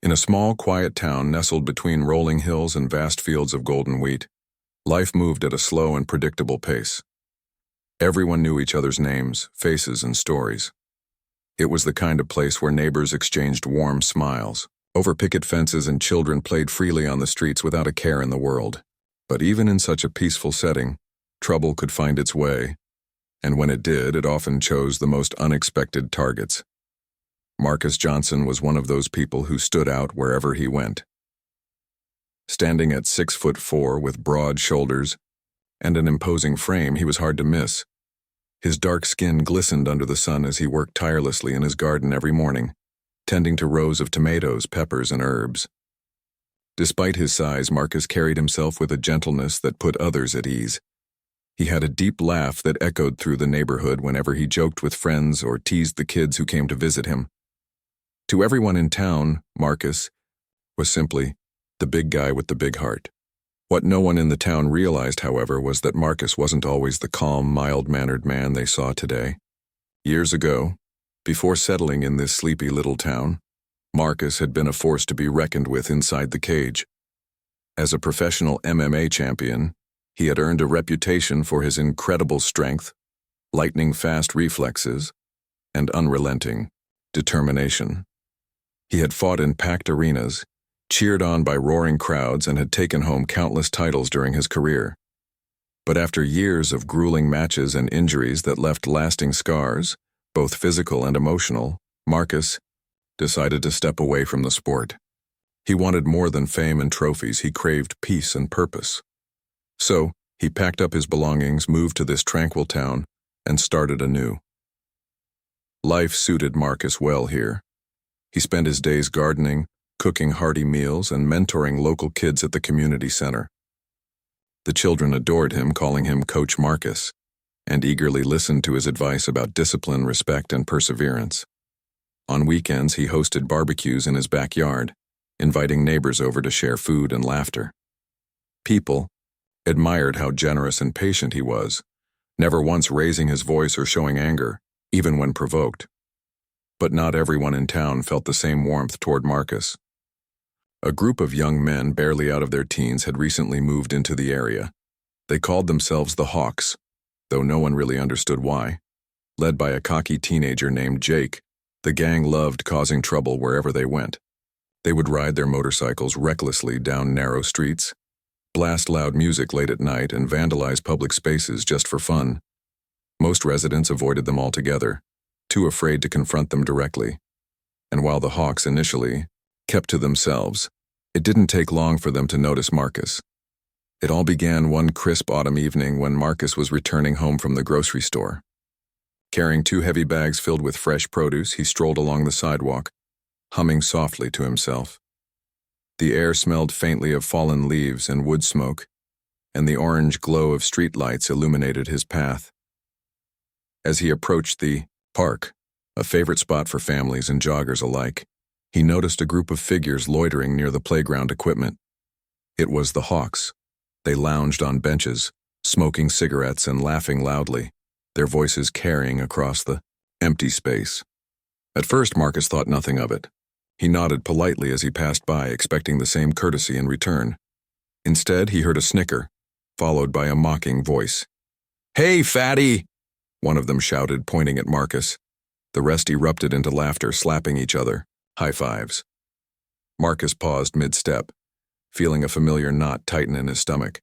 In a small, quiet town nestled between rolling hills and vast fields of golden wheat, life moved at a slow and predictable pace. Everyone knew each other's names, faces, and stories. It was the kind of place where neighbors exchanged warm smiles. Over picket fences and children played freely on the streets without a care in the world. But even in such a peaceful setting, trouble could find its way, and when it did, it often chose the most unexpected targets. Marcus Johnson was one of those people who stood out wherever he went. Standing at 6'4" with broad shoulders and an imposing frame, he was hard to miss. His dark skin glistened under the sun as he worked tirelessly in his garden every morning, tending to rows of tomatoes, peppers, and herbs. Despite his size, Marcus carried himself with a gentleness that put others at ease. He had a deep laugh that echoed through the neighborhood whenever he joked with friends or teased the kids who came to visit him. To everyone in town, Marcus was simply the big guy with the big heart. What no one in the town realized, however, was that Marcus wasn't always the calm, mild-mannered man they saw today. Years ago, before settling in this sleepy little town, Marcus had been a force to be reckoned with inside the cage. As a professional MMA champion, he had earned a reputation for his incredible strength, lightning-fast reflexes, and unrelenting determination. He had fought in packed arenas, cheered on by roaring crowds, and had taken home countless titles during his career. But after years of grueling matches and injuries that left lasting scars, both physical and emotional, Marcus decided to step away from the sport. He wanted more than fame and trophies. He craved peace and purpose. So, he packed up his belongings, moved to this tranquil town, and started anew. Life suited Marcus well here. He spent his days gardening, cooking hearty meals, and mentoring local kids at the community center. The children adored him, calling him Coach Marcus, and eagerly listened to his advice about discipline, respect, and perseverance. On weekends, he hosted barbecues in his backyard, inviting neighbors over to share food and laughter. People admired how generous and patient he was, never once raising his voice or showing anger, even when provoked. But not everyone in town felt the same warmth toward Marcus. A group of young men barely out of their teens had recently moved into the area. They called themselves the Hawks, though no one really understood why. Led by a cocky teenager named Jake, the gang loved causing trouble wherever they went. They would ride their motorcycles recklessly down narrow streets, blast loud music late at night, and vandalize public spaces just for fun. Most residents avoided them altogether, too afraid to confront them directly. And while the Hawks initially kept to themselves, it didn't take long for them to notice Marcus. It all began one crisp autumn evening when Marcus was returning home from the grocery store. Carrying 2 heavy bags filled with fresh produce, he strolled along the sidewalk, humming softly to himself. The air smelled faintly of fallen leaves and wood smoke, and the orange glow of street lights illuminated his path. As he approached the park, a favorite spot for families and joggers alike, he noticed a group of figures loitering near the playground equipment. It was the Hawks. They lounged on benches, smoking cigarettes and laughing loudly, their voices carrying across the empty space. At first, Marcus thought nothing of it. He nodded politely as he passed by, expecting the same courtesy in return. Instead, he heard a snicker, followed by a mocking voice. "Hey, fatty!" one of them shouted, pointing at Marcus. The rest erupted into laughter, slapping each other. High fives. Marcus paused mid-step, feeling a familiar knot tighten in his stomach.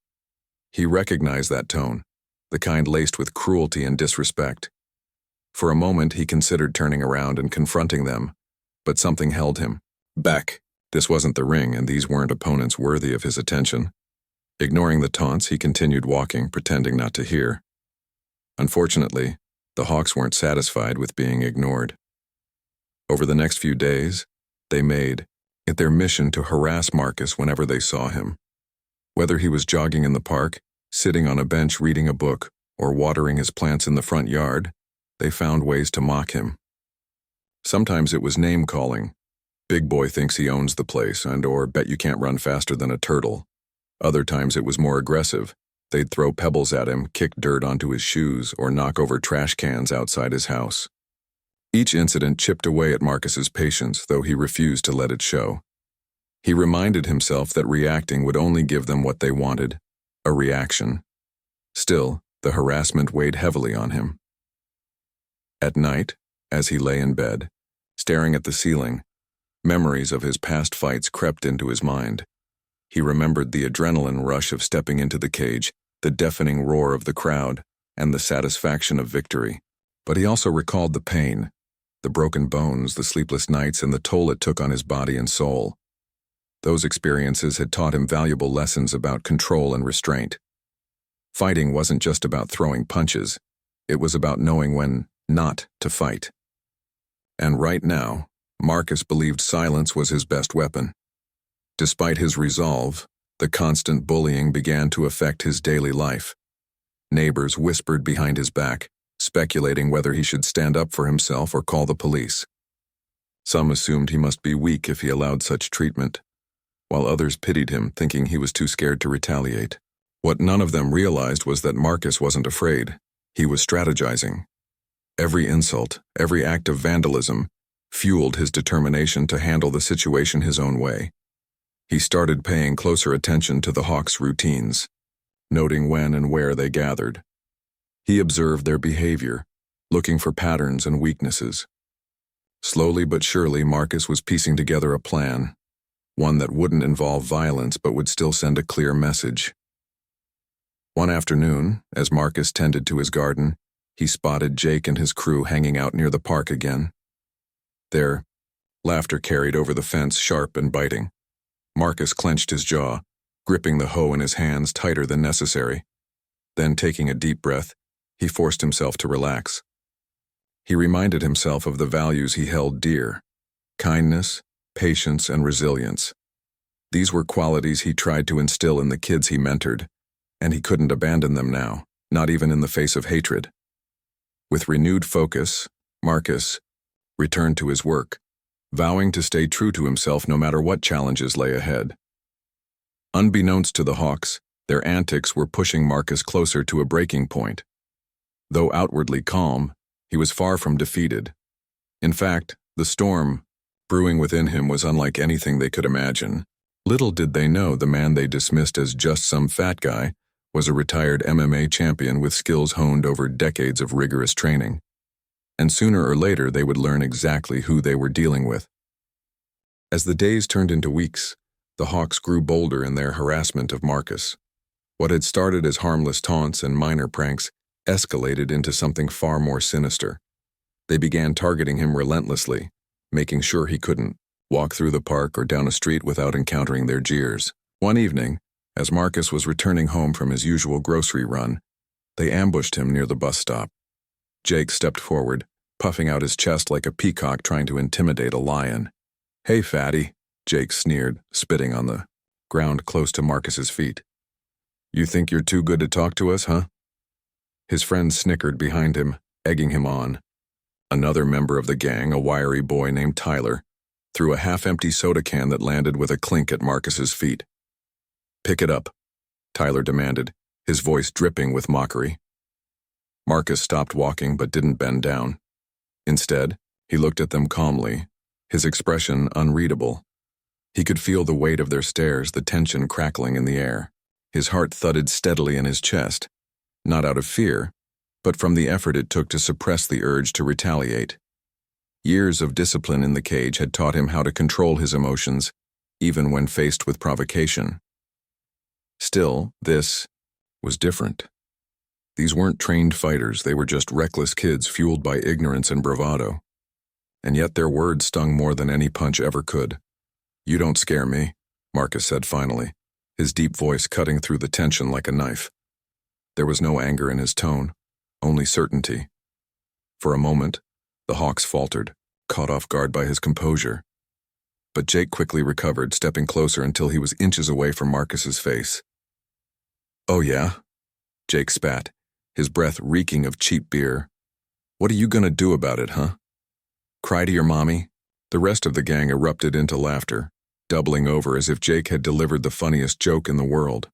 He recognized that tone, the kind laced with cruelty and disrespect. For a moment, he considered turning around and confronting them, but something held him back. This wasn't the ring, and these weren't opponents worthy of his attention. Ignoring the taunts, he continued walking, pretending not to hear. Unfortunately, the Hawks weren't satisfied with being ignored. Over the next few days, they made it their mission to harass Marcus whenever they saw him. Whether he was jogging in the park, sitting on a bench reading a book, or watering his plants in the front yard, they found ways to mock him. Sometimes it was name-calling. "Big boy thinks he owns the place," or "bet you can't run faster than a turtle." Other times it was more aggressive. They'd throw pebbles at him, kick dirt onto his shoes, or knock over trash cans outside his house. Each incident chipped away at Marcus's patience, though he refused to let it show. He reminded himself that reacting would only give them what they wanted, a reaction. Still, the harassment weighed heavily on him. At night, as he lay in bed, staring at the ceiling, memories of his past fights crept into his mind. He remembered the adrenaline rush of stepping into the cage, the deafening roar of the crowd, and the satisfaction of victory. But he also recalled the pain, the broken bones, the sleepless nights, and the toll it took on his body and soul. Those experiences had taught him valuable lessons about control and restraint. Fighting wasn't just about throwing punches. It was about knowing when not to fight. And right now, Marcus believed silence was his best weapon. Despite his resolve, the constant bullying began to affect his daily life. Neighbors whispered behind his back, speculating whether he should stand up for himself or call the police. Some assumed he must be weak if he allowed such treatment, while others pitied him, thinking he was too scared to retaliate. What none of them realized was that Marcus wasn't afraid. He was strategizing. Every insult, every act of vandalism, fueled his determination to handle the situation his own way. He started paying closer attention to the Hawks' routines, noting when and where they gathered. He observed their behavior, looking for patterns and weaknesses. Slowly but surely, Marcus was piecing together a plan, one that wouldn't involve violence but would still send a clear message. One afternoon, as Marcus tended to his garden, he spotted Jake and his crew hanging out near the park again. Their laughter carried over the fence, sharp and biting. Marcus clenched his jaw, gripping the hoe in his hands tighter than necessary. Then, taking a deep breath, he forced himself to relax. He reminded himself of the values he held dear: kindness, patience, and resilience. These were qualities he tried to instill in the kids he mentored, and he couldn't abandon them now, not even in the face of hatred. With renewed focus, Marcus returned to his work, vowing to stay true to himself no matter what challenges lay ahead. Unbeknownst to the Hawks, their antics were pushing Marcus closer to a breaking point. Though outwardly calm, he was far from defeated. In fact, the storm brewing within him was unlike anything they could imagine. Little did they know the man they dismissed as just some fat guy was a retired MMA champion with skills honed over decades of rigorous training. And sooner or later they would learn exactly who they were dealing with. As the days turned into weeks, the Hawks grew bolder in their harassment of Marcus. What had started as harmless taunts and minor pranks escalated into something far more sinister. They began targeting him relentlessly, making sure he couldn't walk through the park or down a street without encountering their jeers. One evening, as Marcus was returning home from his usual grocery run, they ambushed him near the bus stop. Jake stepped forward, puffing out his chest like a peacock trying to intimidate a lion. "Hey, fatty," Jake sneered, spitting on the ground close to Marcus's feet. "You think you're too good to talk to us, huh?" His friend snickered behind him, egging him on. Another member of the gang, a wiry boy named Tyler, threw a half-empty soda can that landed with a clink at Marcus's feet. "Pick it up," Tyler demanded, his voice dripping with mockery. Marcus stopped walking but didn't bend down. Instead, he looked at them calmly, his expression unreadable. He could feel the weight of their stares, the tension crackling in the air. His heart thudded steadily in his chest, not out of fear, but from the effort it took to suppress the urge to retaliate. Years of discipline in the cage had taught him how to control his emotions, even when faced with provocation. Still, this was different. These weren't trained fighters, they were just reckless kids fueled by ignorance and bravado. And yet their words stung more than any punch ever could. "You don't scare me," Marcus said finally, his deep voice cutting through the tension like a knife. There was no anger in his tone, only certainty. For a moment, the Hawks faltered, caught off guard by his composure. But Jake quickly recovered, stepping closer until he was inches away from Marcus's face. "Oh yeah?" Jake spat, his breath reeking of cheap beer. "What are you gonna do about it, huh? Cry to your mommy?" The rest of the gang erupted into laughter, doubling over as if Jake had delivered the funniest joke in the world.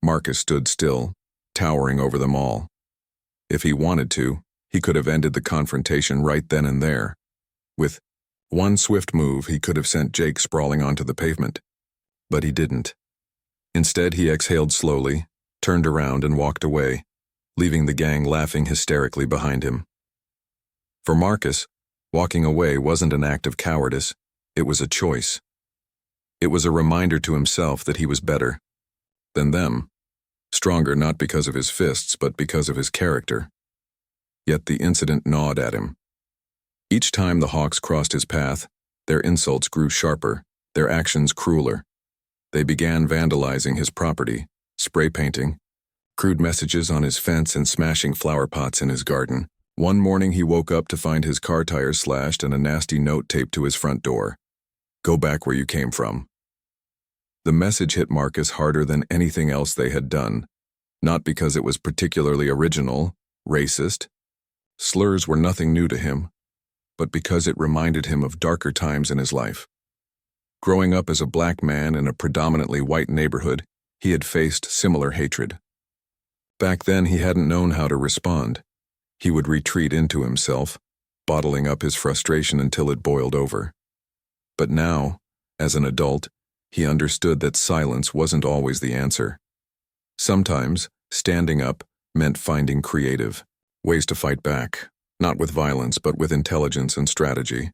Marcus stood still, towering over them all. If he wanted to, he could have ended the confrontation right then and there, with One swift move, he could have sent Jake sprawling onto the pavement. But he didn't. Instead, he exhaled slowly, turned around and walked away, leaving the gang laughing hysterically behind him. For Marcus, walking away wasn't an act of cowardice, it was a choice. It was a reminder to himself that he was better than them, stronger not because of his fists but because of his character. Yet the incident gnawed at him. Each time the Hawks crossed his path, their insults grew sharper, their actions crueler. They began vandalizing his property, spray painting, crude messages on his fence and smashing flower pots in his garden. One morning he woke up to find his car tires slashed and a nasty note taped to his front door. Go back where you came from. The message hit Marcus harder than anything else they had done, not because it was particularly original, racist. Slurs were nothing new to him, but because it reminded him of darker times in his life. Growing up as a black man in a predominantly white neighborhood, he had faced similar hatred. Back then he hadn't known how to respond. He would retreat into himself, bottling up his frustration until it boiled over. But now, as an adult, he understood that silence wasn't always the answer. Sometimes, standing up meant finding creative ways to fight back, not with violence but with intelligence and strategy.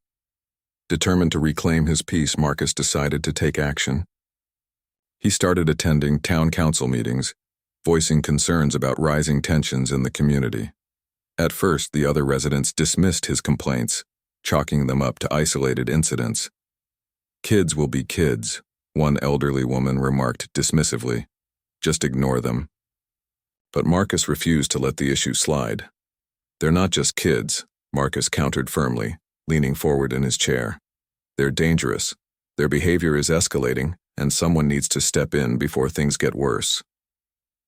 Determined to reclaim his peace, Marcus decided to take action. He started attending town council meetings, voicing concerns about rising tensions in the community. At first, the other residents dismissed his complaints, chalking them up to isolated incidents. Kids will be kids, one elderly woman remarked dismissively. Just ignore them. But Marcus refused to let the issue slide. They're not just kids, Marcus countered firmly, leaning forward in his chair. They're dangerous. Their behavior is escalating, and someone needs to step in before things get worse.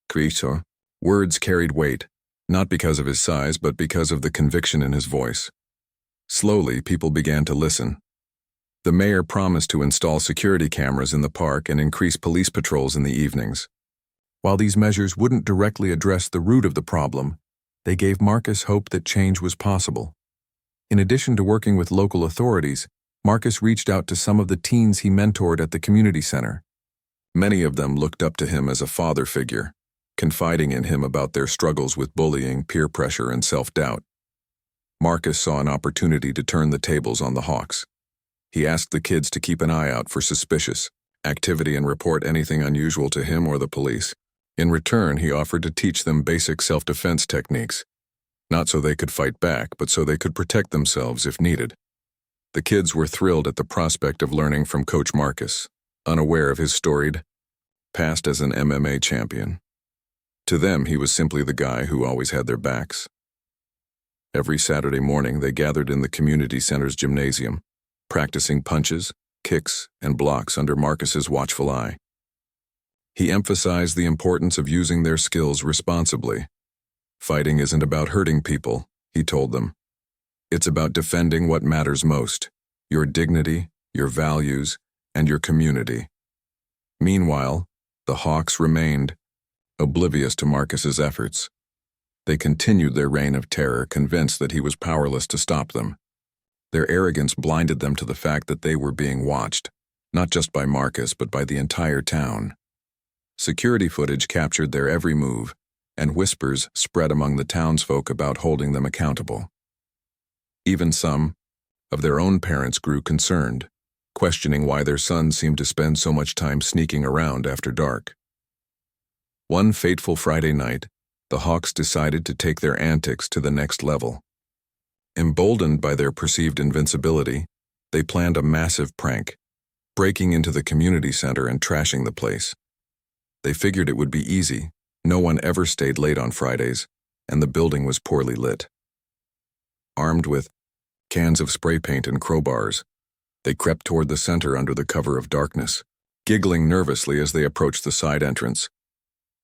Cristo. Words carried weight, not because of his size but because of the conviction in his voice. Slowly, people began to listen. The mayor promised to install security cameras in the park and increase police patrols in the evenings. While these measures wouldn't directly address the root of the problem, they gave Marcus hope that change was possible. In addition to working with local authorities, Marcus reached out to some of the teens he mentored at the community center. Many of them looked up to him as a father figure, confiding in him about their struggles with bullying, peer pressure, and self-doubt. Marcus saw an opportunity to turn the tables on the Hawks. He asked the kids to keep an eye out for suspicious activity and report anything unusual to him or the police. In return, he offered to teach them basic self-defense techniques, not so they could fight back, but so they could protect themselves if needed. The kids were thrilled at the prospect of learning from Coach Marcus, unaware of his storied past as an MMA champion. To them, he was simply the guy who always had their backs. Every Saturday morning, they gathered in the community center's gymnasium, practicing punches, kicks, and blocks under Marcus's watchful eye. He emphasized the importance of using their skills responsibly. Fighting isn't about hurting people, he told them. It's about defending what matters most, your dignity, your values, and your community. Meanwhile, the Hawks remained oblivious to Marcus's efforts. They continued their reign of terror, convinced that he was powerless to stop them. Their arrogance blinded them to the fact that they were being watched, not just by Marcus but by the entire town. Security footage captured their every move, and whispers spread among the townsfolk about holding them accountable. Even some of their own parents grew concerned, questioning why their sons seemed to spend so much time sneaking around after dark. One fateful Friday night, the Hawks decided to take their antics to the next level. Emboldened by their perceived invincibility, they planned a massive prank, breaking into the community center and trashing the place. They figured it would be easy. No one ever stayed late on Fridays, and the building was poorly lit. Armed with cans of spray paint and crowbars, they crept toward the center under the cover of darkness, giggling nervously as they approached the side entrance.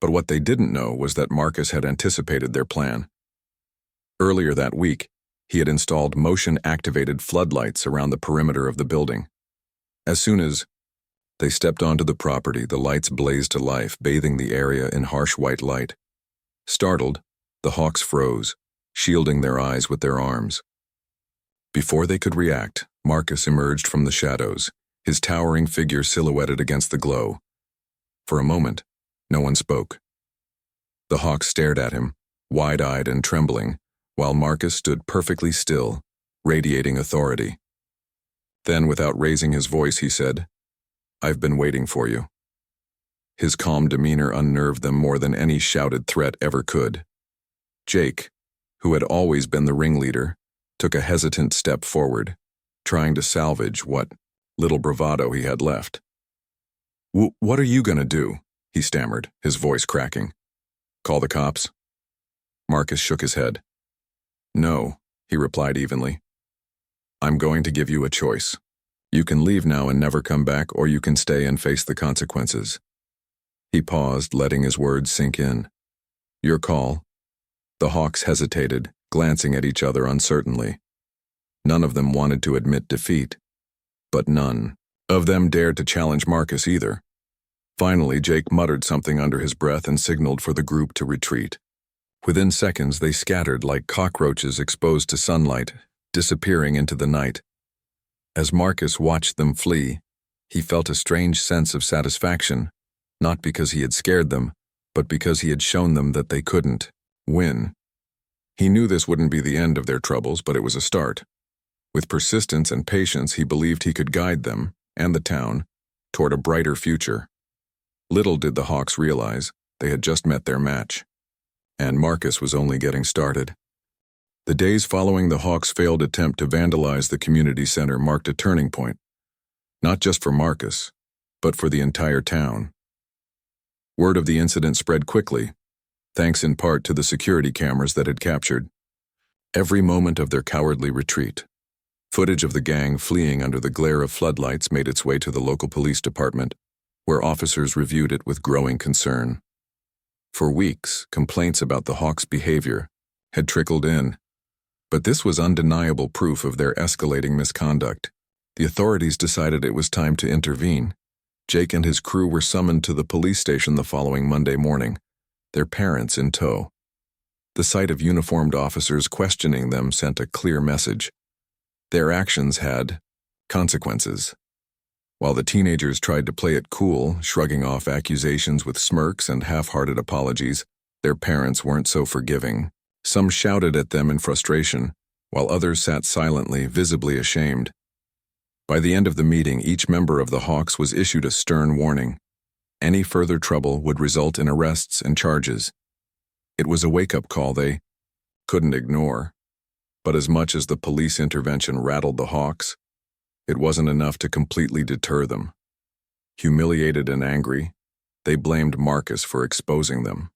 But what they didn't know was that Marcus had anticipated their plan. Earlier that week, he had installed motion-activated floodlights around the perimeter of the building. As soon as they stepped onto the property, the lights blazed to life, bathing the area in harsh white light. Startled, the Hawks froze, shielding their eyes with their arms. Before they could react, Marcus emerged from the shadows, his towering figure silhouetted against the glow. For a moment, no one spoke. The Hawks stared at him, wide-eyed and trembling, while Marcus stood perfectly still, radiating authority. Then, without raising his voice, he said, "I've been waiting for you." His calm demeanor unnerved them more than any shouted threat ever could. Jake, who had always been the ringleader, took a hesitant step forward, trying to salvage what little bravado he had left. "What are you gonna do?" he stammered, his voice cracking. "Call the cops?" Marcus shook his head. "No," he replied evenly. "I'm going to give you a choice. You can leave now and never come back, or you can stay and face the consequences." He paused, letting his words sink in. "Your call." The Hawks hesitated, glancing at each other uncertainly. None of them wanted to admit defeat, but none of them dared to challenge Marcus either. Finally, Jake muttered something under his breath and signaled for the group to retreat. Within seconds, they scattered like cockroaches exposed to sunlight, disappearing into the night. As Marcus watched them flee, he felt a strange sense of satisfaction, not because he had scared them, but because he had shown them that they couldn't win. He knew this wouldn't be the end of their troubles, but it was a start. With persistence and patience, he believed he could guide them, and the town, toward a brighter future. Little did the Hawks realize they had just met their match, and Marcus was only getting started. The days following the Hawks' failed attempt to vandalize the community center marked a turning point, not just for Marcus, but for the entire town. Word of the incident spread quickly, thanks in part to the security cameras that had captured every moment of their cowardly retreat. Footage of the gang fleeing under the glare of floodlights made its way to the local police department, where officers reviewed it with growing concern. For weeks, complaints about the Hawks' behavior had trickled in, but this was undeniable proof of their escalating misconduct. The authorities decided it was time to intervene. Jake and his crew were summoned to the police station the following Monday morning, their parents in tow. The sight of uniformed officers questioning them sent a clear message. Their actions had consequences. While the teenagers tried to play it cool, shrugging off accusations with smirks and half-hearted apologies, their parents weren't so forgiving. Some shouted at them in frustration, while others sat silently, visibly ashamed. By the end of the meeting, each member of the Hawks was issued a stern warning. Any further trouble would result in arrests and charges. It was a wake-up call they couldn't ignore. But as much as the police intervention rattled the Hawks, it wasn't enough to completely deter them. Humiliated and angry, they blamed Marcus for exposing them.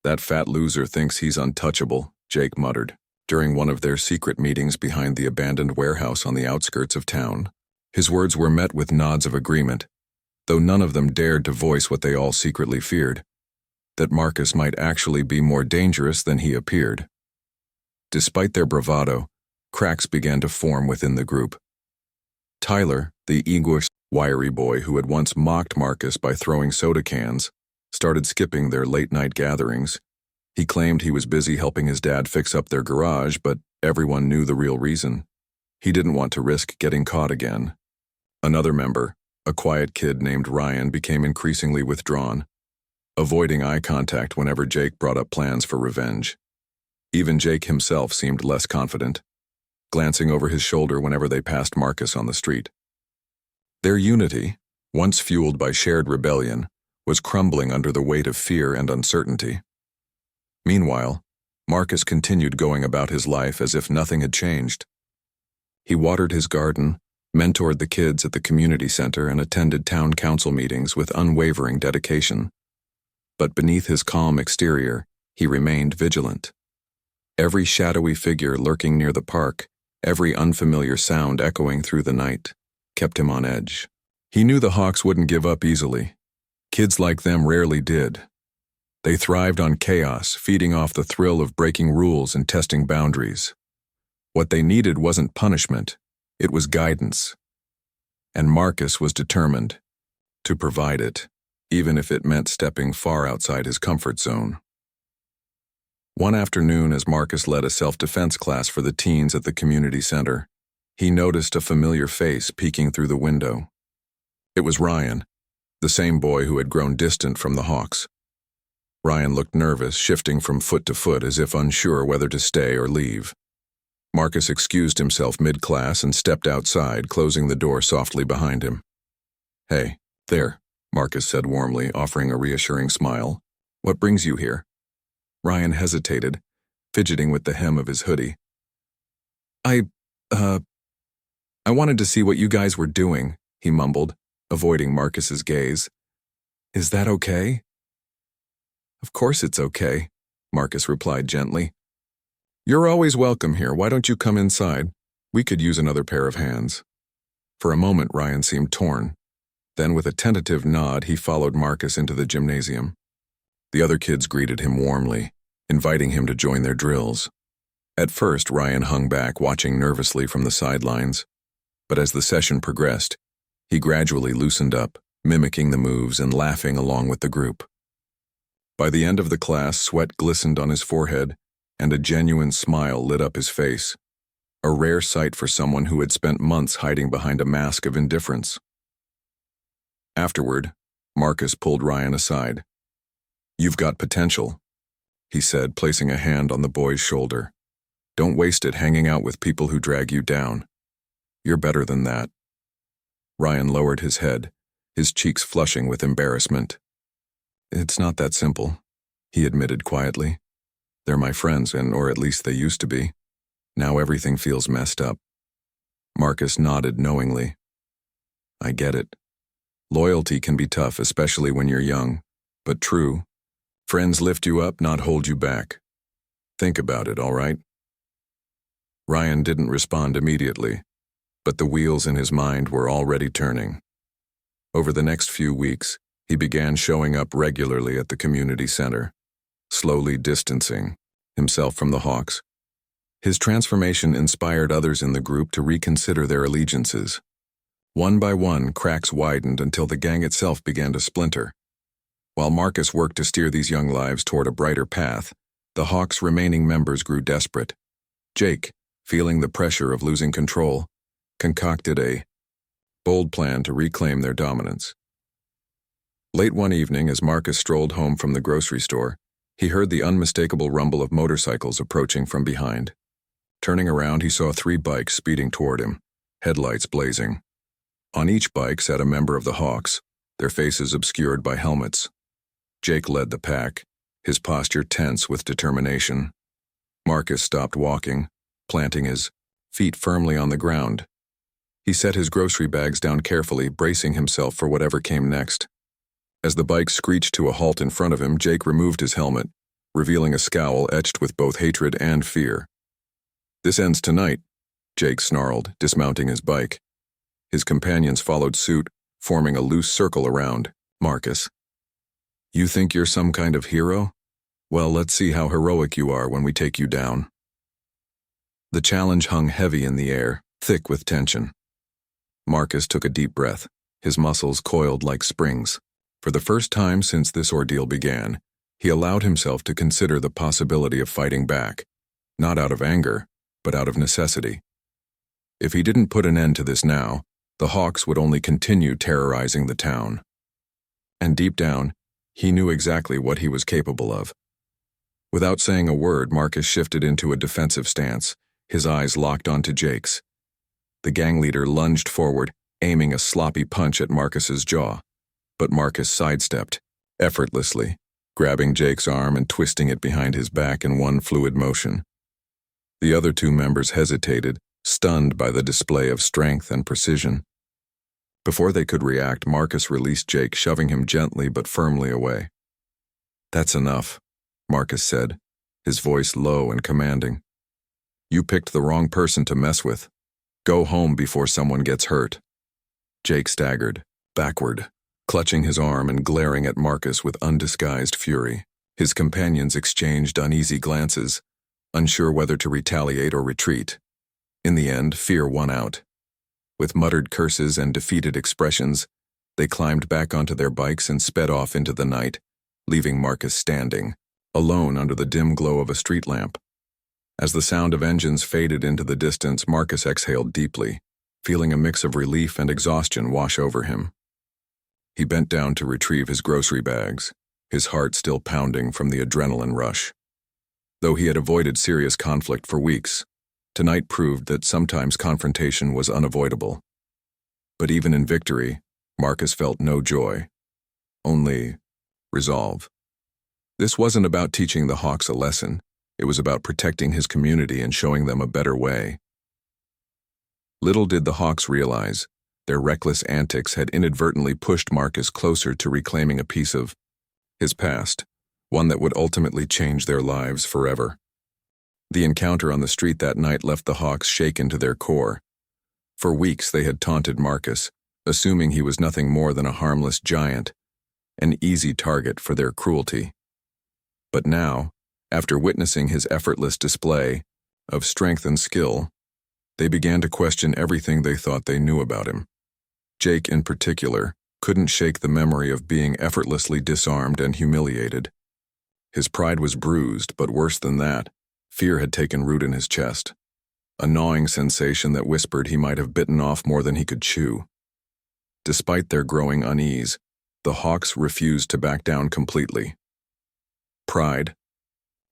"That fat loser thinks he's untouchable," Jake muttered, during one of their secret meetings behind the abandoned warehouse on the outskirts of town. His words were met with nods of agreement, though none of them dared to voice what they all secretly feared, that Marcus might actually be more dangerous than he appeared. Despite their bravado, cracks began to form within the group. Tyler, the egoish, wiry boy who had once mocked Marcus by throwing soda cans, started skipping their late-night gatherings. He claimed he was busy helping his dad fix up their garage, but everyone knew the real reason. He didn't want to risk getting caught again. Another member, a quiet kid named Ryan, became increasingly withdrawn, avoiding eye contact whenever Jake brought up plans for revenge. Even Jake himself seemed less confident, glancing over his shoulder whenever they passed Marcus on the street. Their unity, once fueled by shared rebellion, was crumbling under the weight of fear and uncertainty. Meanwhile, Marcus continued going about his life as if nothing had changed. He watered his garden, mentored the kids at the community center, and attended town council meetings with unwavering dedication. But beneath his calm exterior, he remained vigilant. Every shadowy figure lurking near the park, every unfamiliar sound echoing through the night, kept him on edge. He knew the Hawks wouldn't give up easily. Kids like them rarely did. They thrived on chaos, feeding off the thrill of breaking rules and testing boundaries. What they needed wasn't punishment, it was guidance. And Marcus was determined to provide it, even if it meant stepping far outside his comfort zone. One afternoon, as Marcus led a self-defense class for the teens at the community center, He noticed a familiar face peeking through the window. It was Ryan, the same boy who had grown distant from the Hawks. Ryan looked nervous, shifting from foot to foot as if unsure whether to stay or leave. Marcus excused himself mid-class and stepped outside, closing the door softly behind him. "Hey, there," Marcus said warmly, offering a reassuring smile. "What brings you here?" Ryan hesitated, fidgeting with the hem of his hoodie. I wanted to see what you guys were doing," he mumbled, avoiding Marcus's gaze. "Is that okay?" "Of course it's okay," Marcus replied gently. "You're always welcome here. Why don't you come inside? We could use another pair of hands." For a moment, Ryan seemed torn. Then, with a tentative nod, he followed Marcus into the gymnasium. The other kids greeted him warmly, inviting him to join their drills. At first, Ryan hung back, watching nervously from the sidelines. But as the session progressed, he gradually loosened up, mimicking the moves and laughing along with the group. By the end of the class, sweat glistened on his forehead, and a genuine smile lit up his face, a rare sight for someone who had spent months hiding behind a mask of indifference. Afterward, Marcus pulled Ryan aside. "You've got potential," he said, placing a hand on the boy's shoulder. "Don't waste it hanging out with people who drag you down. You're better than that." Ryan lowered his head, his cheeks flushing with embarrassment. "It's not that simple," he admitted quietly. "They're my friends, or at least they used to be. Now everything feels messed up." Marcus nodded knowingly. "I get it. Loyalty can be tough, especially when you're young, but true. Friends lift you up, not hold you back. Think about it, all right?" Ryan didn't respond immediately, but the wheels in his mind were already turning. Over the next few weeks, he began showing up regularly at the community center, slowly distancing himself from the Hawks. His transformation inspired others in the group to reconsider their allegiances. One by one, cracks widened until the gang itself began to splinter. While Marcus worked to steer these young lives toward a brighter path, the Hawks' remaining members grew desperate. Jake, feeling the pressure of losing control, concocted a bold plan to reclaim their dominance. Late one evening, as Marcus strolled home from the grocery store, he heard the unmistakable rumble of motorcycles approaching from behind. Turning around, he saw 3 bikes speeding toward him, headlights blazing. On each bike sat a member of the Hawks, their faces obscured by helmets. Jake led the pack, his posture tense with determination. Marcus stopped walking, planting his feet firmly on the ground. He set his grocery bags down carefully, bracing himself for whatever came next. As the bike screeched to a halt in front of him, Jake removed his helmet, revealing a scowl etched with both hatred and fear. "This ends tonight," Jake snarled, dismounting his bike. His companions followed suit, forming a loose circle around Marcus. "You think you're some kind of hero? Well, let's see how heroic you are when we take you down." The challenge hung heavy in the air, thick with tension. Marcus took a deep breath, his muscles coiled like springs. For the first time since this ordeal began, he allowed himself to consider the possibility of fighting back, not out of anger, but out of necessity. If he didn't put an end to this now, the Hawks would only continue terrorizing the town. And deep down, he knew exactly what he was capable of. Without saying a word, Marcus shifted into a defensive stance, his eyes locked onto Jake's. The gang leader lunged forward, aiming a sloppy punch at Marcus's jaw. But Marcus sidestepped, effortlessly, grabbing Jake's arm and twisting it behind his back in one fluid motion. The other 2 members hesitated, stunned by the display of strength and precision. Before they could react, Marcus released Jake, shoving him gently but firmly away. "That's enough," Marcus said, his voice low and commanding. "You picked the wrong person to mess with. Go home before someone gets hurt." Jake staggered, backward, clutching his arm and glaring at Marcus with undisguised fury. His companions exchanged uneasy glances, unsure whether to retaliate or retreat. In the end, fear won out. With muttered curses and defeated expressions, they climbed back onto their bikes and sped off into the night, leaving Marcus standing, alone under the dim glow of a street lamp. As the sound of engines faded into the distance, Marcus exhaled deeply, feeling a mix of relief and exhaustion wash over him. He bent down to retrieve his grocery bags, his heart still pounding from the adrenaline rush. Though he had avoided serious conflict for weeks, tonight proved that sometimes confrontation was unavoidable. But even in victory, Marcus felt no joy, only resolve. This wasn't about teaching the Hawks a lesson. It was about protecting his community and showing them a better way. Little did the Hawks realize, their reckless antics had inadvertently pushed Marcus closer to reclaiming a piece of his past, one that would ultimately change their lives forever. The encounter on the street that night left the Hawks shaken to their core. For weeks they had taunted Marcus, assuming he was nothing more than a harmless giant, an easy target for their cruelty. But now, after witnessing his effortless display of strength and skill, they began to question everything they thought they knew about him. Jake, in particular, couldn't shake the memory of being effortlessly disarmed and humiliated. His pride was bruised, but worse than that, fear had taken root in his chest, a gnawing sensation that whispered he might have bitten off more than he could chew. Despite their growing unease, the Hawks refused to back down completely. Pride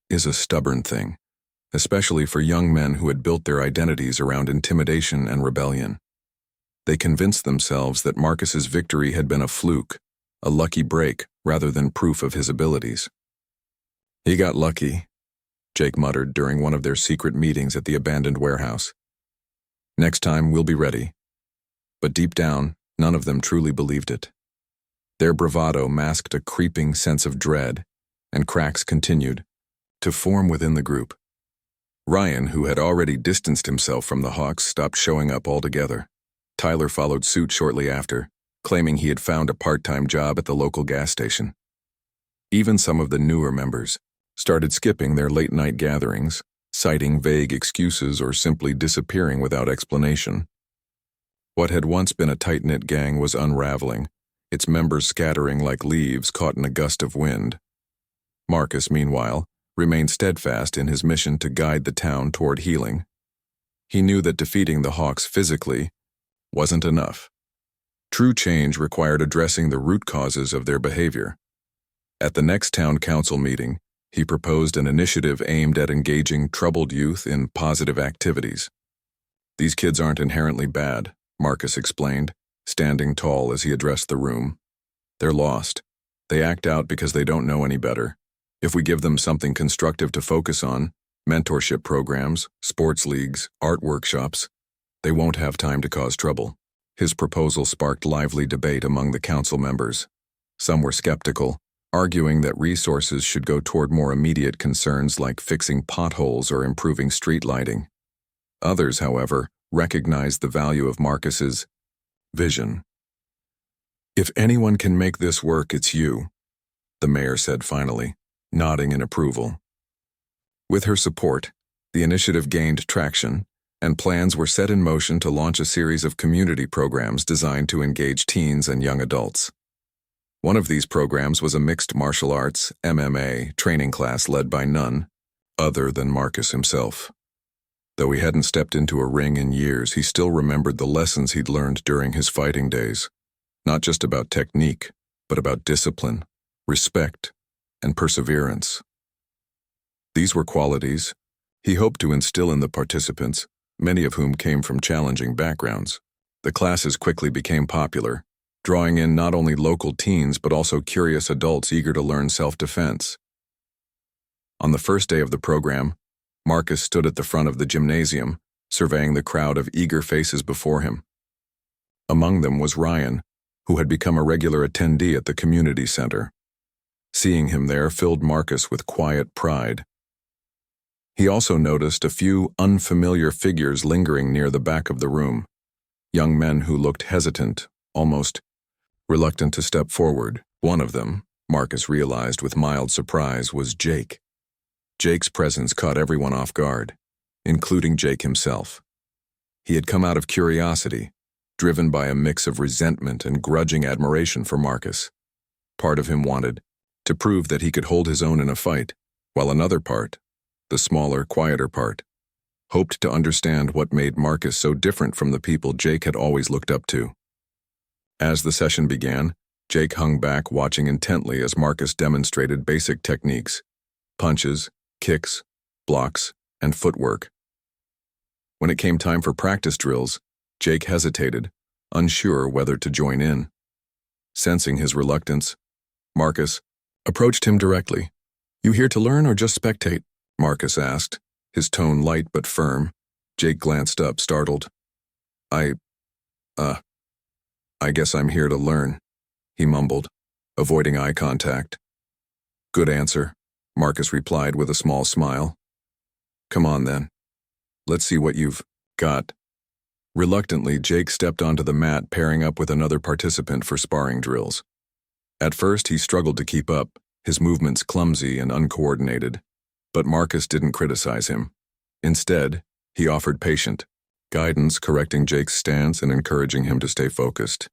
is a stubborn thing, especially for young men who had built their identities around intimidation and rebellion. They convinced themselves that Marcus's victory had been a fluke, a lucky break, rather than proof of his abilities. "He got lucky," Jake muttered during one of their secret meetings at the abandoned warehouse. "Next time, we'll be ready." But deep down, none of them truly believed it. Their bravado masked a creeping sense of dread, and cracks continued to form within the group. Ryan, who had already distanced himself from the Hawks, stopped showing up altogether. Tyler followed suit shortly after, claiming he had found a part-time job at the local gas station. Even some of the newer members started skipping their late-night gatherings, citing vague excuses or simply disappearing without explanation. What had once been a tight-knit gang was unraveling, its members scattering like leaves caught in a gust of wind. Marcus, meanwhile, remained steadfast in his mission to guide the town toward healing. He knew that defeating the Hawks physically wasn't enough. True change required addressing the root causes of their behavior. At the next town council meeting, he proposed an initiative aimed at engaging troubled youth in positive activities. "These kids aren't inherently bad," Marcus explained, standing tall as he addressed the room. "They're lost. They act out because they don't know any better. If we give them something constructive to focus on, mentorship programs, sports leagues, art workshops, they won't have time to cause trouble." His proposal sparked lively debate among the council members. Some were skeptical, arguing that resources should go toward more immediate concerns like fixing potholes or improving street lighting. Others, however, recognized the value of Marcus's vision. "If anyone can make this work, it's you," the mayor said finally, nodding in approval. With her support, the initiative gained traction, and plans were set in motion to launch a series of community programs designed to engage teens and young adults. One of these programs was a mixed martial arts, MMA, training class led by none other than Marcus himself. Though he hadn't stepped into a ring in years, he still remembered the lessons he'd learned during his fighting days, not just about technique, but about discipline, respect, and perseverance. These were qualities he hoped to instill in the participants, many of whom came from challenging backgrounds. The classes quickly became popular, drawing in not only local teens but also curious adults eager to learn self-defense. On the first day of the program, Marcus stood at the front of the gymnasium, surveying the crowd of eager faces before him. Among them was Ryan, who had become a regular attendee at the community center. Seeing him there filled Marcus with quiet pride. He also noticed a few unfamiliar figures lingering near the back of the room, young men who looked hesitant, almost reluctant to step forward. One of them, Marcus realized with mild surprise, was Jake. Jake's presence caught everyone off guard, including Jake himself. He had come out of curiosity, driven by a mix of resentment and grudging admiration for Marcus. Part of him wanted to prove that he could hold his own in a fight, while another part, the smaller, quieter part, hoped to understand what made Marcus so different from the people Jake had always looked up to. As the session began, Jake hung back watching intently as Marcus demonstrated basic techniques: punches, kicks, blocks, and footwork. When it came time for practice drills, Jake hesitated, unsure whether to join in. Sensing his reluctance, Marcus approached him directly. "You here to learn or just spectate?" Marcus asked, his tone light but firm. Jake glanced up, startled. I guess I'm here to learn," he mumbled, avoiding eye contact. "Good answer," Marcus replied with a small smile. "Come on then. Let's see what you've got." Reluctantly, Jake stepped onto the mat, pairing up with another participant for sparring drills. At first, he struggled to keep up, his movements clumsy and uncoordinated. But Marcus didn't criticize him. Instead, he offered patient guidance, correcting Jake's stance and encouraging him to stay focused.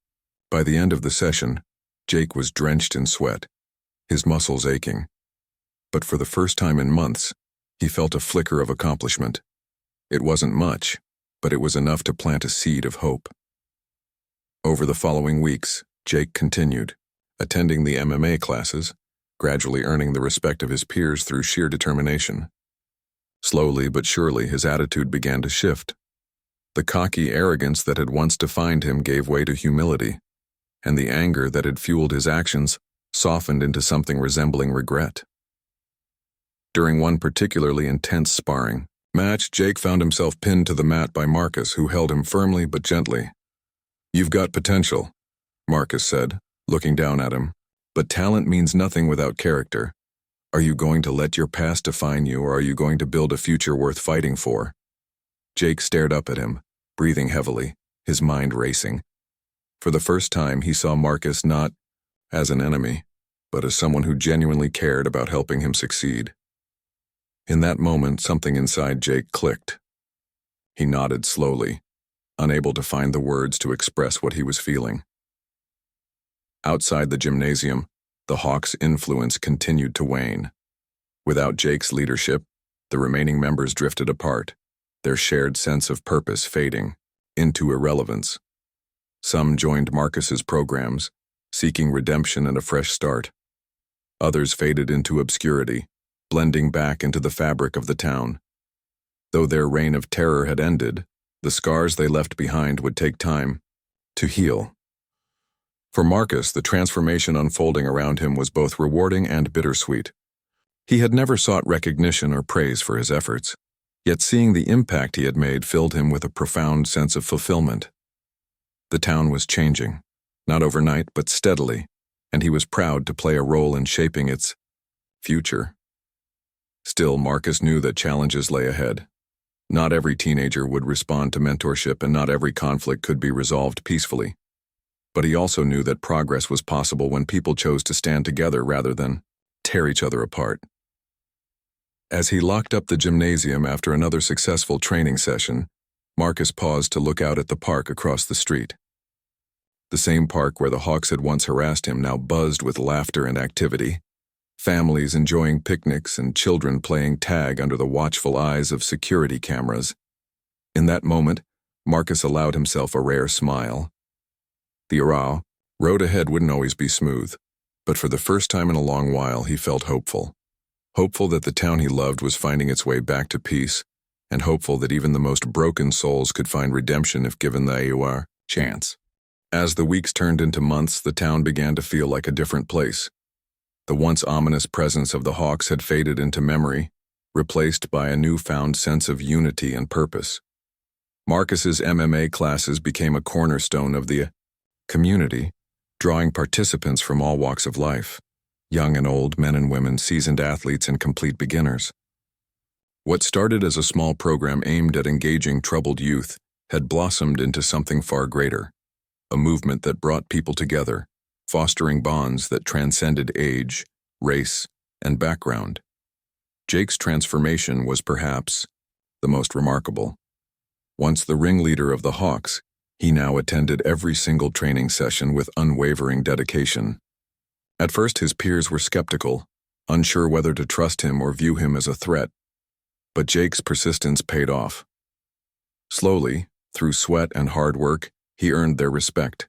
By the end of the session, Jake was drenched in sweat, his muscles aching. But for the first time in months, he felt a flicker of accomplishment. It wasn't much, but it was enough to plant a seed of hope. Over the following weeks, Jake continued, attending the MMA classes, gradually earning the respect of his peers through sheer determination. Slowly but surely, his attitude began to shift. The cocky arrogance that had once defined him gave way to humility, and the anger that had fueled his actions softened into something resembling regret. During one particularly intense sparring match, Jake found himself pinned to the mat by Marcus, who held him firmly but gently. "You've got potential," Marcus said, looking down at him, "but talent means nothing without character. Are you going to let your past define you, or are you going to build a future worth fighting for?" Jake stared up at him, breathing heavily, his mind racing. For the first time, he saw Marcus not as an enemy, but as someone who genuinely cared about helping him succeed. In that moment, something inside Jake clicked. He nodded slowly, unable to find the words to express what he was feeling. Outside the gymnasium, the Hawks' influence continued to wane. Without Jake's leadership, the remaining members drifted apart, their shared sense of purpose fading into irrelevance. Some joined Marcus's programs, seeking redemption and a fresh start. Others faded into obscurity, blending back into the fabric of the town. Though their reign of terror had ended, the scars they left behind would take time to heal. For Marcus, the transformation unfolding around him was both rewarding and bittersweet. He had never sought recognition or praise for his efforts, yet seeing the impact he had made filled him with a profound sense of fulfillment. The town was changing, not overnight but steadily, and he was proud to play a role in shaping its future. Still, Marcus knew that challenges lay ahead. Not every teenager would respond to mentorship, and not every conflict could be resolved peacefully. But he also knew that progress was possible when people chose to stand together rather than tear each other apart. As he locked up the gymnasium after another successful training session, Marcus paused to look out at the park across the street. The same park where the Hawks had once harassed him now buzzed with laughter and activity, families enjoying picnics and children playing tag under the watchful eyes of security cameras. In that moment, Marcus allowed himself a rare smile. The road ahead wouldn't always be smooth, but for the first time in a long while he felt hopeful. Hopeful that the town he loved was finding its way back to peace, and hopeful that even the most broken souls could find redemption if given the chance. As the weeks turned into months, the town began to feel like a different place. The once ominous presence of the Hawks had faded into memory, replaced by a newfound sense of unity and purpose. Marcus's MMA classes became a cornerstone of the community, drawing participants from all walks of life, young and old, men and women, seasoned athletes and complete beginners. What started as a small program aimed at engaging troubled youth had blossomed into something far greater, a movement that brought people together, fostering bonds that transcended age, race, and background. Jake's transformation was perhaps the most remarkable. Once the ringleader of the Hawks, he now attended every single training session with unwavering dedication. At first, his peers were skeptical, unsure whether to trust him or view him as a threat. But Jake's persistence paid off. Slowly, through sweat and hard work, he earned their respect.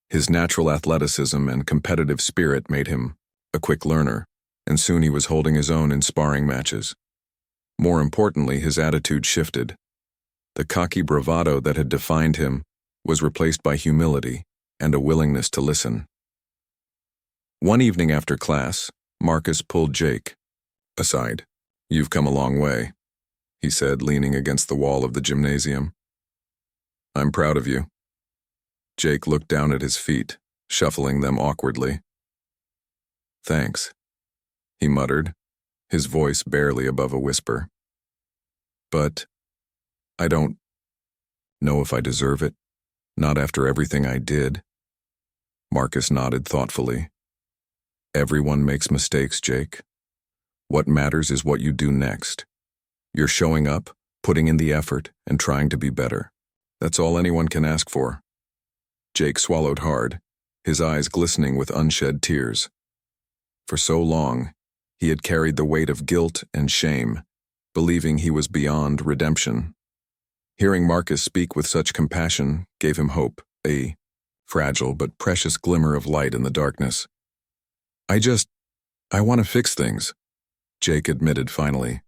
His natural athleticism and competitive spirit made him a quick learner, and soon he was holding his own in sparring matches. More importantly, his attitude shifted. The cocky bravado that had defined him was replaced by humility and a willingness to listen. One evening after class, Marcus pulled Jake aside. "You've come a long way," he said, leaning against the wall of the gymnasium. "I'm proud of you." Jake looked down at his feet, shuffling them awkwardly. "Thanks," he muttered, his voice barely above a whisper. "But I don't know if I deserve it, not after everything I did." Marcus nodded thoughtfully. "Everyone makes mistakes, Jake. What matters is what you do next. You're showing up, putting in the effort, and trying to be better. That's all anyone can ask for." Jake swallowed hard, his eyes glistening with unshed tears. For so long, he had carried the weight of guilt and shame, believing he was beyond redemption. Hearing Marcus speak with such compassion gave him hope, a fragile but precious glimmer of light in the darkness. I want to fix things," Jake admitted finally.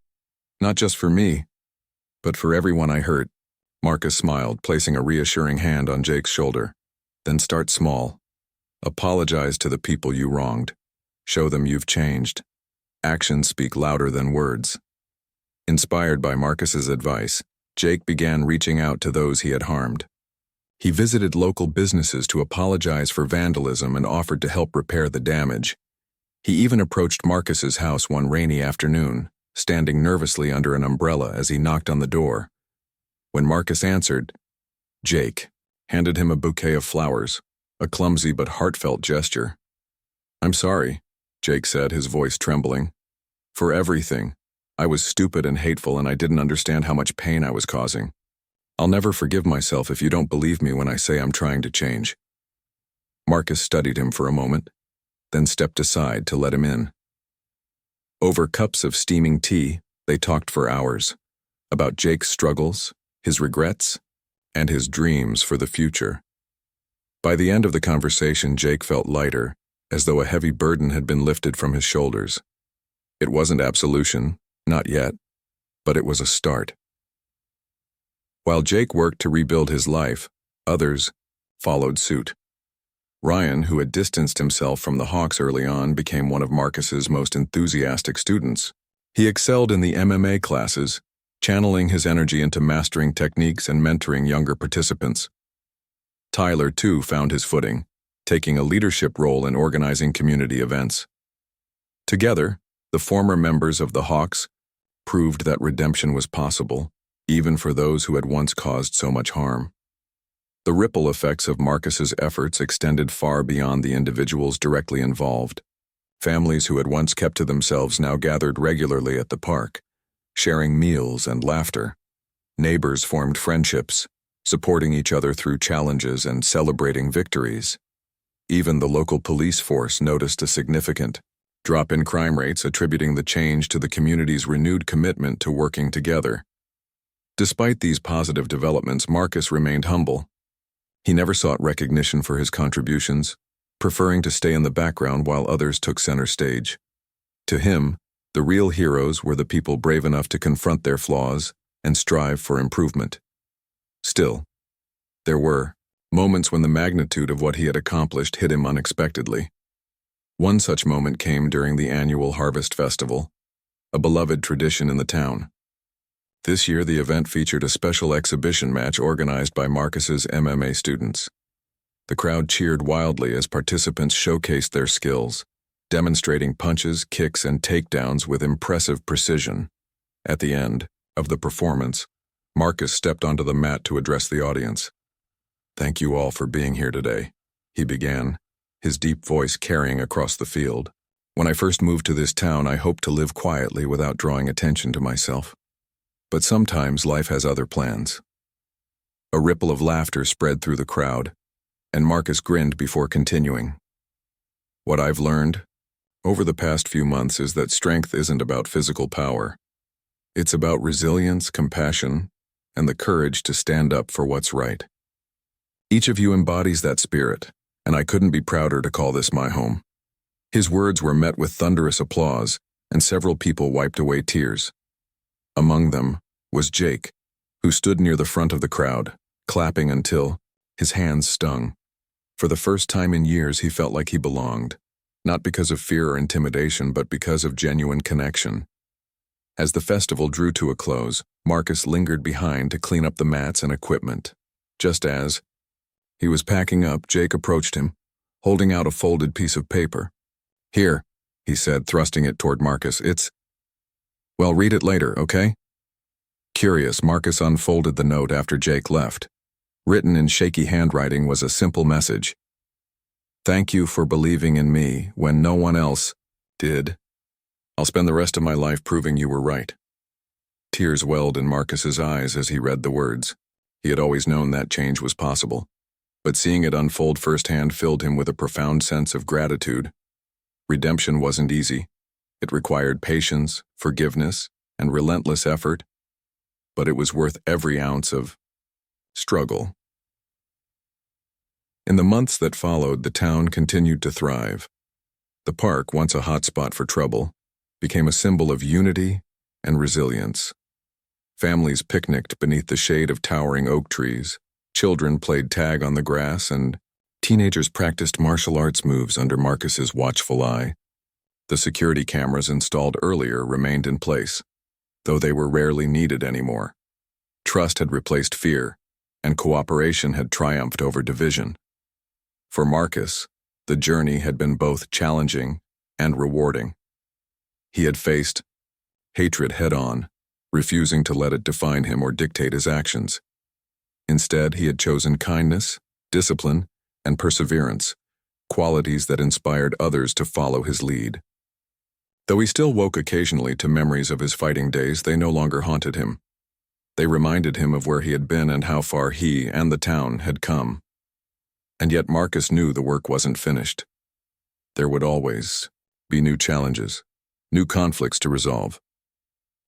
"Not just for me, but for everyone I hurt." Marcus smiled, placing a reassuring hand on Jake's shoulder. "Then start small. Apologize to the people you wronged. Show them you've changed. Actions speak louder than words." Inspired by Marcus's advice, Jake began reaching out to those he had harmed. He visited local businesses to apologize for vandalism and offered to help repair the damage. He even approached Marcus's house one rainy afternoon, standing nervously under an umbrella as he knocked on the door. When Marcus answered, Jake handed him a bouquet of flowers, a clumsy but heartfelt gesture. "I'm sorry," Jake said, his voice trembling. "For everything. I was stupid and hateful, and I didn't understand how much pain I was causing. I'll never forgive myself if you don't believe me when I say I'm trying to change." Marcus studied him for a moment, then stepped aside to let him in. Over cups of steaming tea, they talked for hours, about Jake's struggles, his regrets, and his dreams for the future. By the end of the conversation, Jake felt lighter, as though a heavy burden had been lifted from his shoulders. It wasn't absolution, not yet, but it was a start. While Jake worked to rebuild his life, others followed suit. Ryan, who had distanced himself from the Hawks early on, became one of Marcus's most enthusiastic students. He excelled in the MMA classes, channeling his energy into mastering techniques and mentoring younger participants. Tyler, too, found his footing, taking a leadership role in organizing community events. Together, the former members of the Hawks proved that redemption was possible, even for those who had once caused so much harm. The ripple effects of Marcus's efforts extended far beyond the individuals directly involved. Families who had once kept to themselves now gathered regularly at the park, sharing meals and laughter. Neighbors formed friendships, supporting each other through challenges and celebrating victories. Even the local police force noticed a significant drop in crime rates, attributing the change to the community's renewed commitment to working together. Despite these positive developments, Marcus remained humble. He never sought recognition for his contributions, preferring to stay in the background while others took center stage. To him, the real heroes were the people brave enough to confront their flaws and strive for improvement. Still, there were moments when the magnitude of what he had accomplished hit him unexpectedly. One such moment came during the annual Harvest Festival, a beloved tradition in the town. This year, the event featured a special exhibition match organized by Marcus's MMA students. The crowd cheered wildly as participants showcased their skills, demonstrating punches, kicks, and takedowns with impressive precision. At the end of the performance, Marcus stepped onto the mat to address the audience. "Thank you all for being here today," he began, his deep voice carrying across the field. "When I first moved to this town, I hoped to live quietly without drawing attention to myself. But sometimes life has other plans." A ripple of laughter spread through the crowd, and Marcus grinned before continuing. "What I've learned over the past few months is that strength isn't about physical power. It's about resilience, compassion, and the courage to stand up for what's right. Each of you embodies that spirit, and I couldn't be prouder to call this my home." His words were met with thunderous applause, and several people wiped away tears. Among them was Jake, who stood near the front of the crowd, clapping until his hands stung. For the first time in years, he felt like he belonged, not because of fear or intimidation, but because of genuine connection. As the festival drew to a close, Marcus lingered behind to clean up the mats and equipment. Just as he was packing up, Jake approached him, holding out a folded piece of paper. "Here," he said, thrusting it toward Marcus. Well, read it later, okay?" Curious, Marcus unfolded the note after Jake left. Written in shaky handwriting was a simple message. "Thank you for believing in me when no one else did. I'll spend the rest of my life proving you were right." Tears welled in Marcus's eyes as he read the words. He had always known that change was possible, but seeing it unfold firsthand filled him with a profound sense of gratitude. Redemption wasn't easy. It required patience, forgiveness, and relentless effort, but it was worth every ounce of struggle. In the months that followed, the town continued to thrive. The park, once a hotspot for trouble, became a symbol of unity and resilience. Families picnicked beneath the shade of towering oak trees, children played tag on the grass, and teenagers practiced martial arts moves under Marcus's watchful eye. The security cameras installed earlier remained in place, though they were rarely needed anymore. Trust had replaced fear, and cooperation had triumphed over division. For Marcus, the journey had been both challenging and rewarding. He had faced hatred head-on, refusing to let it define him or dictate his actions. Instead, he had chosen kindness, discipline, and perseverance, qualities that inspired others to follow his lead. Though he still woke occasionally to memories of his fighting days, they no longer haunted him. They reminded him of where he had been and how far he and the town had come. And yet Marcus knew the work wasn't finished. There would always be new challenges, new conflicts to resolve.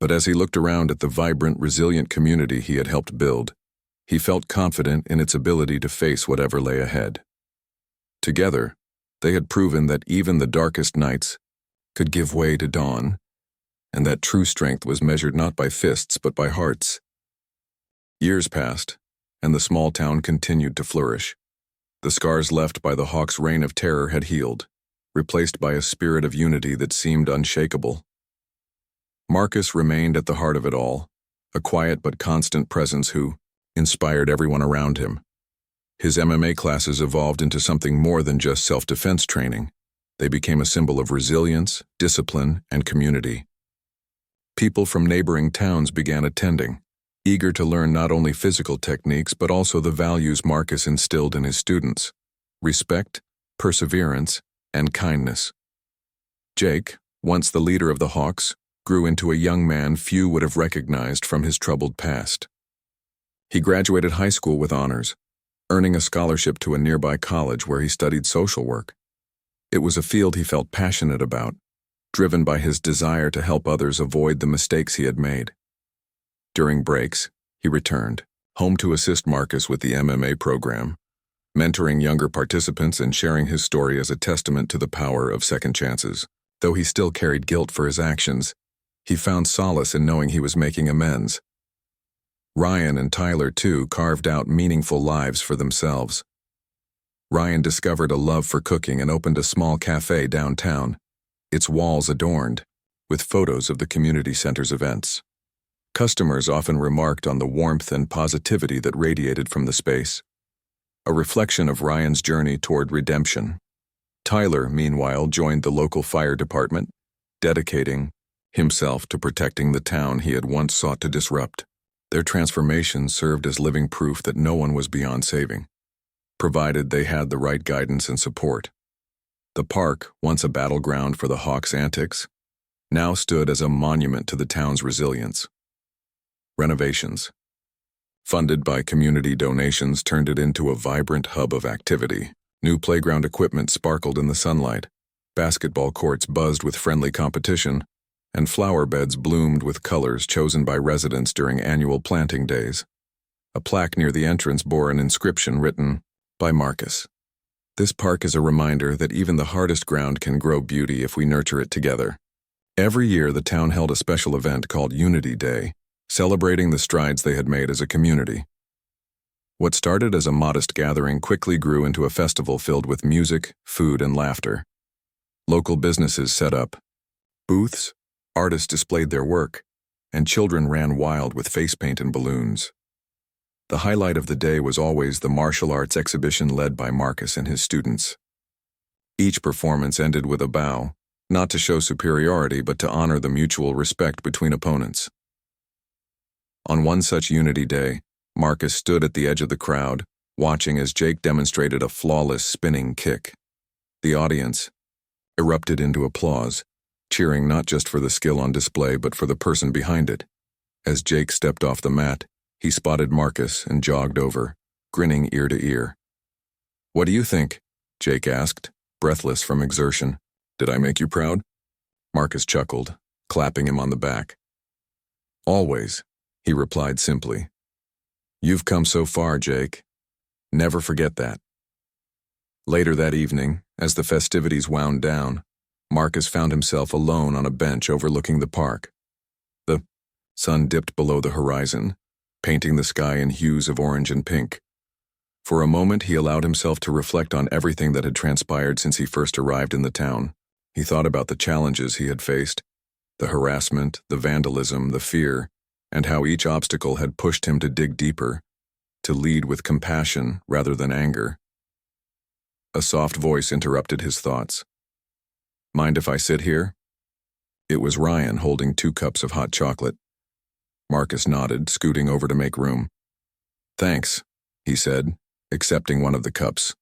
But as he looked around at the vibrant, resilient community he had helped build, he felt confident in its ability to face whatever lay ahead. Together, they had proven that even the darkest nights could give way to dawn, and that true strength was measured not by fists but by hearts. Years passed, and the small town continued to flourish. The scars left by the Hawks' reign of terror had healed, replaced by a spirit of unity that seemed unshakable. Marcus remained at the heart of it all, a quiet but constant presence who inspired everyone around him. His MMA classes evolved into something more than just self-defense training. They became a symbol of resilience, discipline, and community. People from neighboring towns began attending, eager to learn not only physical techniques but also the values Marcus instilled in his students: respect, perseverance, and kindness. Jake, once the leader of the Hawks, grew into a young man few would have recognized from his troubled past. He graduated high school with honors, earning a scholarship to a nearby college where he studied social work. It was a field he felt passionate about, driven by his desire to help others avoid the mistakes he had made. During breaks, he returned, home to assist Marcus with the MMA program, mentoring younger participants and sharing his story as a testament to the power of second chances. Though he still carried guilt for his actions, he found solace in knowing he was making amends. Ryan and Tyler, too, carved out meaningful lives for themselves. Ryan discovered a love for cooking and opened a small cafe downtown, its walls adorned with photos of the community center's events. Customers often remarked on the warmth and positivity that radiated from the space, a reflection of Ryan's journey toward redemption. Tyler, meanwhile, joined the local fire department, dedicating himself to protecting the town he had once sought to disrupt. Their transformation served as living proof that no one was beyond saving, provided they had the right guidance and support. The park, once a battleground for the Hawks' antics, now stood as a monument to the town's resilience. Renovations, funded by community donations, turned it into a vibrant hub of activity. New playground equipment sparkled in the sunlight. Basketball courts buzzed with friendly competition, and flower beds bloomed with colors chosen by residents during annual planting days. A plaque near the entrance bore an inscription written, "By Marcus." This park is a reminder that even the hardest ground can grow beauty if we nurture it together. Every year, the town held a special event called Unity Day, celebrating the strides they had made as a community. What started as a modest gathering quickly grew into a festival filled with music, food, and laughter. Local businesses set up booths, artists displayed their work, and children ran wild with face paint and balloons. The highlight of the day was always the martial arts exhibition led by Marcus and his students. Each performance ended with a bow, not to show superiority but to honor the mutual respect between opponents. On one such Unity Day, Marcus stood at the edge of the crowd, watching as Jake demonstrated a flawless spinning kick. The audience erupted into applause, cheering not just for the skill on display but for the person behind it. As Jake stepped off the mat, he spotted Marcus and jogged over, grinning ear to ear. "What do you think?" Jake asked, breathless from exertion. "Did I make you proud?" Marcus chuckled, clapping him on the back. "Always," he replied simply. "You've come so far, Jake. Never forget that." Later that evening, as the festivities wound down, Marcus found himself alone on a bench overlooking the park. The sun dipped below the horizon, painting the sky in hues of orange and pink. For a moment, he allowed himself to reflect on everything that had transpired since he first arrived in the town. He thought about the challenges he had faced, the harassment, the vandalism, the fear, and how each obstacle had pushed him to dig deeper, to lead with compassion rather than anger. A soft voice interrupted his thoughts. "Mind if I sit here?" It was Ryan holding 2 cups of hot chocolate. Marcus nodded, scooting over to make room. "Thanks," he said, accepting one of the cups.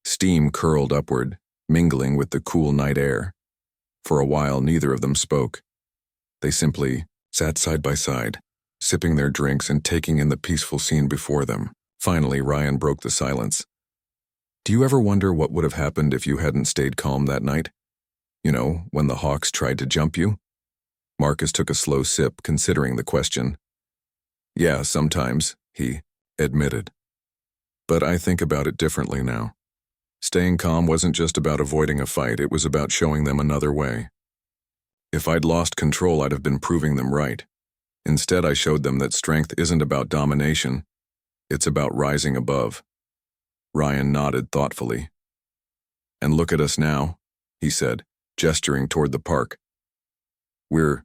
Steam curled upward, mingling with the cool night air. For a while, neither of them spoke. They simply sat side by side, sipping their drinks and taking in the peaceful scene before them. Finally, Ryan broke the silence. "Do you ever wonder what would have happened if you hadn't stayed calm that night? You know, when the Hawks tried to jump you?" Marcus took a slow sip, considering the question. "Yeah, sometimes," he admitted. "But I think about it differently now. Staying calm wasn't just about avoiding a fight, it was about showing them another way. If I'd lost control, I'd have been proving them right. Instead, I showed them that strength isn't about domination, it's about rising above." Ryan nodded thoughtfully. "And look at us now," he said, gesturing toward the park. "We're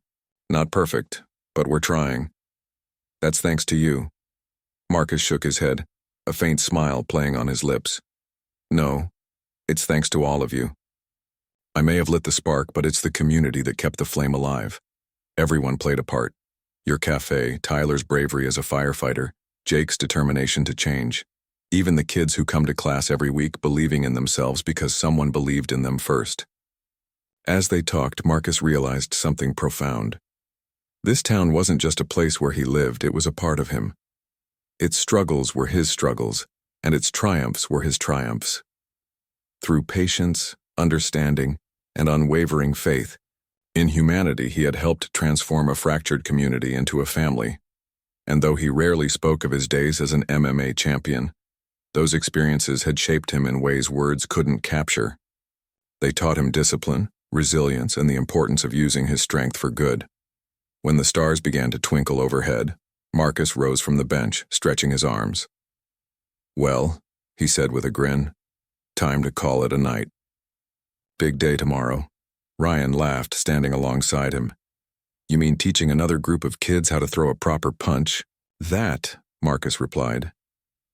not perfect, but we're trying. That's thanks to you." Marcus shook his head, a faint smile playing on his lips. "No, it's thanks to all of you. I may have lit the spark, but it's the community that kept the flame alive. Everyone played a part. Your cafe, Tyler's bravery as a firefighter, Jake's determination to change. Even the kids who come to class every week believing in themselves because someone believed in them first." As they talked, Marcus realized something profound. This town wasn't just a place where he lived, it was a part of him. Its struggles were his struggles, and its triumphs were his triumphs. Through patience, understanding, and unwavering faith in humanity, he had helped transform a fractured community into a family. And though he rarely spoke of his days as an MMA champion, those experiences had shaped him in ways words couldn't capture. They taught him discipline, resilience, and the importance of using his strength for good. When the stars began to twinkle overhead, Marcus rose from the bench, stretching his arms. "Well," he said with a grin, "time to call it a night." "Big day tomorrow." Ryan laughed, standing alongside him. "You mean teaching another group of kids how to throw a proper punch?" "That," Marcus replied,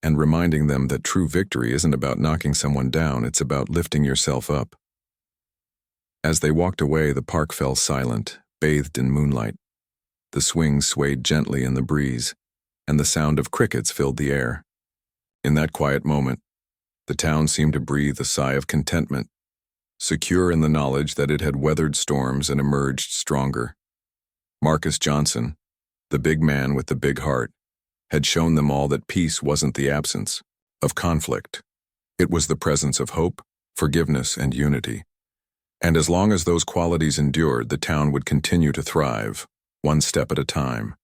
"and reminding them that true victory isn't about knocking someone down, it's about lifting yourself up." As they walked away, the park fell silent, bathed in moonlight. The swings swayed gently in the breeze, and the sound of crickets filled the air. In that quiet moment, the town seemed to breathe a sigh of contentment, secure in the knowledge that it had weathered storms and emerged stronger. Marcus Johnson, the big man with the big heart, had shown them all that peace wasn't the absence of conflict. It was the presence of hope, forgiveness, and unity. And as long as those qualities endured, the town would continue to thrive, one step at a time.